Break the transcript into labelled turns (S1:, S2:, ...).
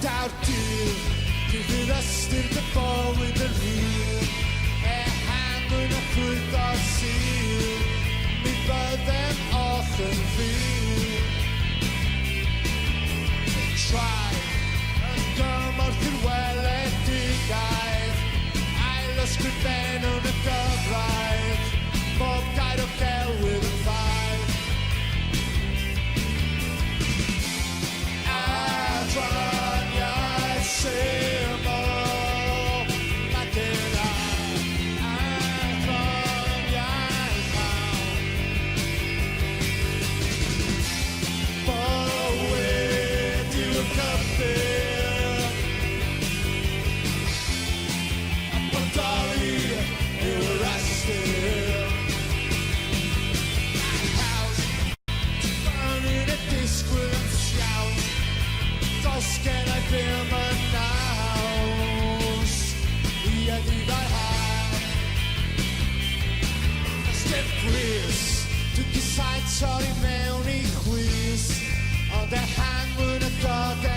S1: Daw'r dydd, bydd yr ystyr dy bywyd yn hir. Ehangwyn y ffrwyth o'r sil, mi byddem oll yn fyr. Trai yn gymorth i'r weledigaeth, ail ysgrifen yn y gyfraith, bob gair o gelwydd yn faith. Adraniaeth syml, mae gyda adraniaeth mawn. Bywyd yw'r cyffur, a bodoli yw'r ystyr. Haws, ti'n y disgwyl yn siawn, does gen I ddim yn naws i edifau'r haf. Ysdeb gwys, dwi'n disau torri mewn i chwys, ond ehangwyn y dog